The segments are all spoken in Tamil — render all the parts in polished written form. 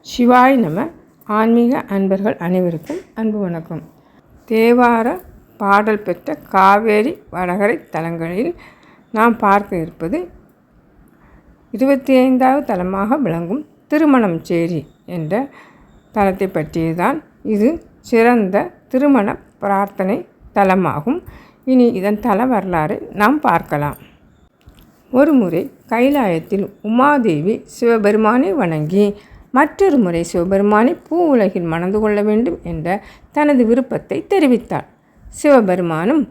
சிவாய் நம. ஆன்மீக அன்பர்கள் அனைவருக்கும் அன்பு வணக்கம். தேவார பாடல் பெற்ற காவேரி வடகரை தலங்களில் நாம் பார்க்க இருப்பது 25வது தலமாக விளங்கும் திருமணஞ்சேரி என்ற தலத்தை பற்றியதான். இது சிறந்த திருமண பிரார்த்தனை தலமாகும். இனி இதன் தல வரலாறு நாம் பார்க்கலாம். ஒருமுறை கைலாயத்தில் உமாதேவி சிவபெருமானை வணங்கி மற்றொரு முறை சிவபெருமானை பூ உலகில் மணந்து கொள்ள வேண்டும் என்ற தனது விருப்பத்தை தெரிவித்தார். சிவபெருமானும்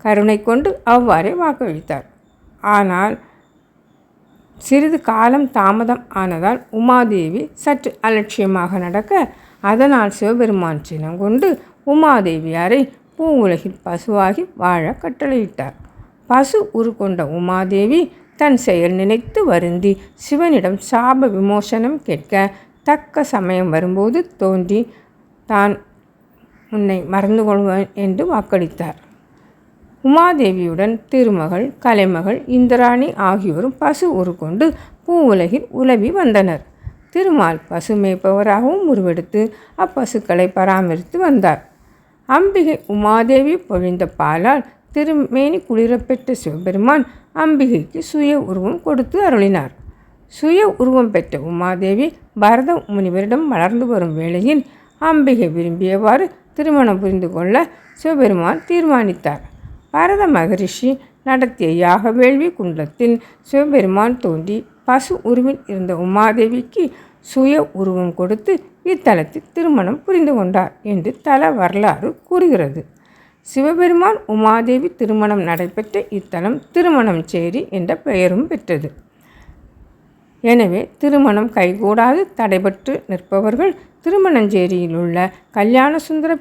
கருணை கொண்டு அவ்வாறே வாக்களித்தார். ஆனால் சிறிது காலம் தாமதம் ஆனதால் உமாதேவி சற்று அலட்சியமாக நடக்க, அதனால் சிவபெருமான் சினம் கொண்டு உமாதேவியாரை பூ உலகில் பசுவாகி வாழ கட்டளையிட்டார். பசு உருக்கொண்ட உமாதேவி தன் செயல் நினைத்து வருந்தி சிவனிடம் சாப விமோசனம் கேட்க, தக்க சமயம் வரும்போது தோன்றி தான் உன்னை மறந்து கொள்வேன் என்று வாக்களித்தார். உமாதேவியுடன் திருமகள், கலைமகள், இந்திராணி ஆகியோரும் பசு உருக்கொண்டு பூ உலகில் உலவி வந்தனர். திருமால் பசு மேய்ப்பவராகவும் உருவெடுத்து அப்பசுக்களை பராமரித்து வந்தார். அம்பிகை உமாதேவி பொழிந்த பாலால் திருமேனி குளிரப்பெற்ற சிவபெருமான் அம்பிகைக்கு சுய உருவம் கொடுத்து அருளினார். சுய உருவம் பெற்ற உமாதேவி பரத முனிவரிடம் வளர்ந்து வரும் வேளையில் அம்பிகை விரும்பியவாறு திருமணம் புரிந்து கொள்ள சிவபெருமான் தீர்மானித்தார். பரத மகரிஷி நடத்திய யாக வேள்வி குண்டத்தில் சிவபெருமான் தோன்றி பசு உருவில் இருந்த உமாதேவிக்கு சுய உருவம் கொடுத்து இத்தலத்தில் திருமணம் புரிந்து கொண்டார் என்று தல வரலாறு கூறுகிறது. சிவபெருமான் உமாதேவி திருமணம் நடைபெற்ற இத்தலம் திருமணஞ்சேரி என்ற பெயரும் பெற்றது. எனவே திருமணம் கைகூடாது தடைபட்டு நிற்பவர்கள் திருமணஞ்சேரியில் உள்ள கல்யாண சுந்தர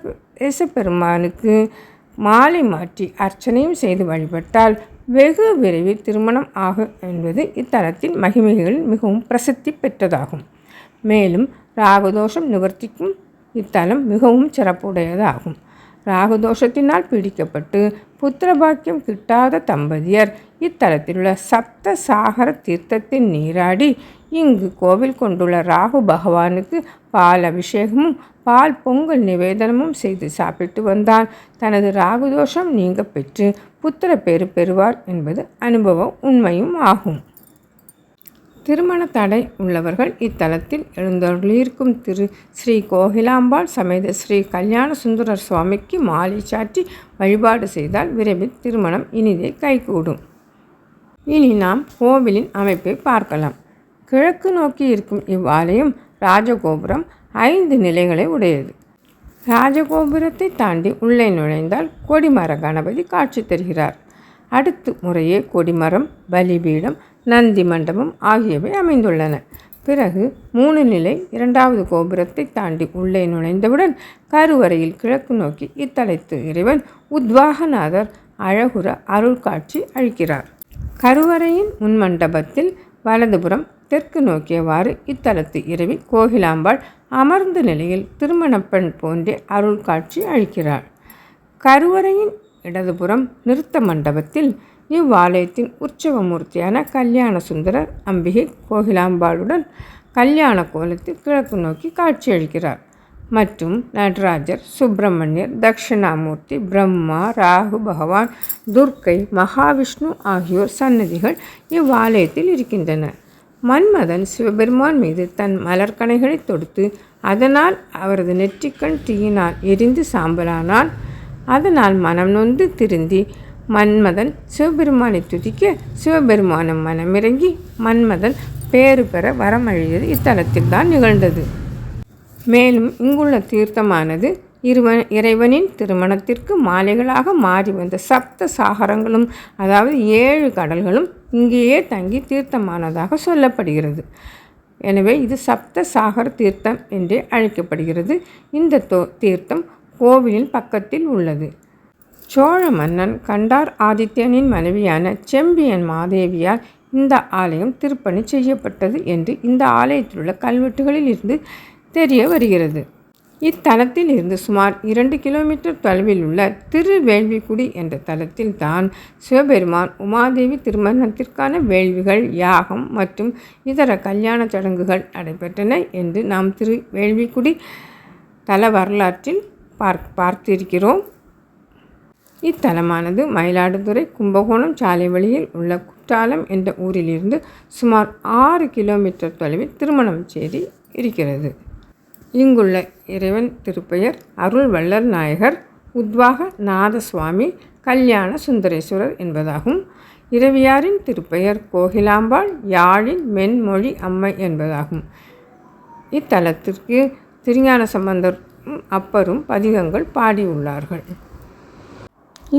பெருமானுக்கு மாலை மாற்றி அர்ச்சனையும் செய்து வழிபட்டால் வெகு விரைவில் திருமணம் ஆகும் என்பது இத்தலத்தின் மகிமைகளில் மிகவும் பிரசித்தி பெற்றதாகும். மேலும் ராகுதோஷம் நிவர்த்திக்கும் இத்தலம் மிகவும் சிறப்புடையதாகும். ராகுதோஷத்தினால் பீடிக்கப்பட்டு புத்திரபாக்கியம் கிட்டாத தம்பதியர் இத்தலத்தில் உள்ள சப்த சாகர தீர்த்தத்தில் நீராடி இங்கு கோவில் கொண்டுள்ள ராகு பகவானுக்கு பால் அபிஷேகமும் பால் பொங்கல் நிவேதனமும் செய்து சாப்பிட்டு வந்தால் தனது ராகுதோஷம் நீங்க பெற்று புத்திர பேறு பெறுவார் என்பது அனுபவ உண்மையும் ஆகும். திருமண தடை உள்ளவர்கள் இத்தலத்தில் எழுந்தருளியிருக்கும் திரு ஸ்ரீ கோகிலாம்பாள் சமேத ஸ்ரீ கல்யாண சுந்தரர் சுவாமிக்கு மாலை சாற்றி வழிபாடு செய்தால் விரைவில் திருமணம் இனிதே கைகூடும். இனி நாம் கோவிலின் அமைப்பை பார்க்கலாம். கிழக்கு நோக்கி இருக்கும் இவ்வாலயம் ராஜகோபுரம் 5 நிலைகளை உடையது. ராஜகோபுரத்தை தாண்டி உள்ளே நுழைந்தால் கொடிமர கணபதி காட்சி தருகிறார். அடுத்து முறையே கொடிமரம், பலிபீடம், நந்தி மண்டபம் ஆகியவை அமைந்துள்ளன. பிறகு 3 நிலை 2வது கோபுரத்தை தாண்டி உள்ளே நுழைந்தவுடன் கருவறையில் கிழக்கு நோக்கி இத்தலத்து இறைவன் உத்வாகநாதர் அழகுற அருள் காட்சி அளிக்கிறார். கருவறையின் முன்மண்டபத்தில் வலதுபுறம் தெற்கு நோக்கியவாறு இத்தலத்து இறைவி கோகிலாம்பாள் அமர்ந்த நிலையில் திருமண பெண் போன்றே அருள் காட்சி அளிக்கிறார். கருவறையின் இடதுபுறம் நிறுத்த மண்டபத்தில் இவ்வாலயத்தின் உற்சவமூர்த்தியான கல்யாண சுந்தரர் அம்பிகை கோகிலாம்பாளுடன் கல்யாண கோலத்தில் கிழக்கு நோக்கி காட்சியளிக்கிறார். மற்றும் நடராஜர், சுப்பிரமணியர், தட்சிணாமூர்த்தி, பிரம்மா, ராகு பகவான், துர்க்கை, மகாவிஷ்ணு ஆகியோர் சன்னதிகள் இவ்வாலயத்தில் இருக்கின்றன. மன்மதன் சிவபெருமான் மீது தன் மலர்கணைகளை தொடுத்து அதனால் அவரது நெற்றிக்கண் தீயினால் எரிந்து சாம்பலானான். அதனால் மனம் நொந்து திருந்தி மன்மதன் சிவபெருமானை துதிக்க சிவபெருமானம் மனமிறங்கி மன்மதன் பேறு பெற வரமழியது இத்தலத்தில் தான் நிகழ்ந்தது. மேலும் இங்குள்ள தீர்த்தமானது இறைவனின் திருமணத்திற்கு மாலைகளாக மாறி வந்த சப்த சாகரங்களும், அதாவது 7 கடல்களும் இங்கேயே தங்கி தீர்த்தமானதாக சொல்லப்படுகிறது. எனவே இது சப்த சாகர தீர்த்தம் என்றே அழைக்கப்படுகிறது. இந்த தீர்த்தம் கோவிலின் பக்கத்தில் உள்ளது. சோழ மன்னன் கண்டார் ஆதித்யனின் மனைவியான செம்பியன் மாதேவியால் இந்த ஆலயம் திருப்பணி செய்யப்பட்டது என்று இந்த ஆலயத்தில் உள்ள கல்வெட்டுகளில் இருந்து தெரிய வருகிறது. இத்தலத்தில் இருந்து சுமார் 2 கிலோமீட்டர் தொலைவில் உள்ள திருவேள்விக்குடி என்ற தலத்தில் தான் சிவபெருமான் உமாதேவி திருமணத்திற்கான வேள்விகள், யாகம் மற்றும் இதர கல்யாண சடங்குகள் நடைபெற்றன என்று நாம் திருவேள்விக்குடி தல வரலாற்றில் பார்த்திருக்கிறோம். இத்தலமானது மயிலாடுதுறை கும்பகோணம் சாலை வழியில் உள்ள குற்றாலம் என்ற ஊரிலிருந்து சுமார் 6 கிலோமீட்டர் தொலைவில் திருமணச்சேரி இருக்கிறது. இங்குள்ள இறைவன் திருப்பெயர் அருள் வள்ளல் நாயகர், உத்வாக நாதசுவாமி, கல்யாண சுந்தரேஸ்வரர் என்பதாகும். இறைவியாரின் திருப்பெயர் கோகிலாம்பாள், யாழின் மென்மொழி அம்மை என்பதாகும். இத்தலத்திற்கு திருஞான சம்பந்தர் அப்பரும் பதிகங்கள் பாடியுள்ளார்கள்.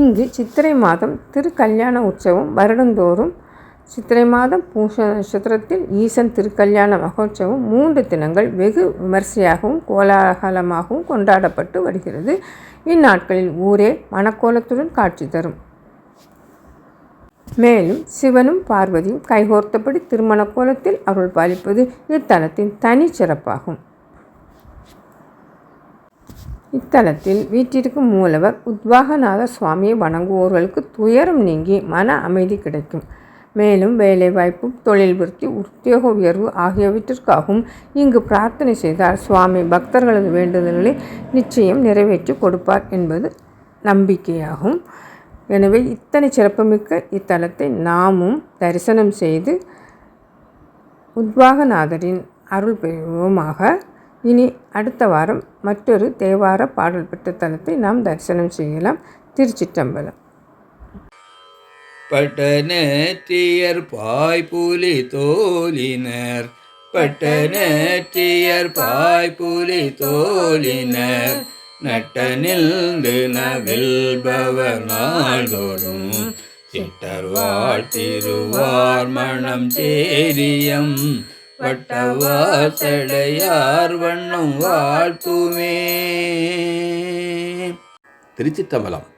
இங்கு சித்திரை மாதம் திருக்கல்யாண உற்சவம் வருடந்தோறும் சித்திரை மாதம் பூச நட்சத்திரத்தில் ஈசன் திருக்கல்யாண மகோற்சவம் 3 தினங்கள் வெகு விமர்சையாகவும் கோலாகலமாகவும் கொண்டாடப்பட்டு வருகிறது. இந்நாட்களில் ஊரே மணக்கோலத்துடன் காட்சி தரும். மேலும் சிவனும் பார்வதியும் கைகோர்த்தபடி திருமண கோலத்தில் அருள் பாலிப்பது இத்தலத்தின் தனி சிறப்பாகும். இத்தலத்தில் வீற்றிருக்கும் மூலவர் உத்வாகநாத சுவாமியை வணங்குவோர்களுக்கு துயரம் நீங்கி மன அமைதி கிடைக்கும். மேலும் வேலைவாய்ப்பு, தொழில் விருத்தி, உத்தியோக உயர்வு ஆகியவற்றிற்காகவும் இங்கு பிரார்த்தனை செய்தால் சுவாமி பக்தர்களது வேண்டுதல்களை நிச்சயம் நிறைவேற்றி கொடுப்பார் என்பது நம்பிக்கையாகும். எனவே இத்தனை சிறப்புமிக்க இத்தலத்தை நாமும் தரிசனம் செய்து உத்வாகநாதரின் அருள் பெறுவோமாக. இனி அடுத்த வாரம் மற்றொரு தேவார பாடல் பெற்ற தலத்தை நாம் தரிசனம் செய்யலாம். திருச்சிற்றம்பலம். பட்டனற்றியர் பாய்புலி தோலினர், பட்டனற்றியர் பாய்புலி தோலினர், நட்டனில்ந்து நவில்பவர் நாள்தோறும் சிட்டர் வாழ்த்திருவார் மணம் சேரியம், வட்டவார் சடையார் வண்ணம் வாழ்த்துமே. திருச்சிற்றம்பலம்.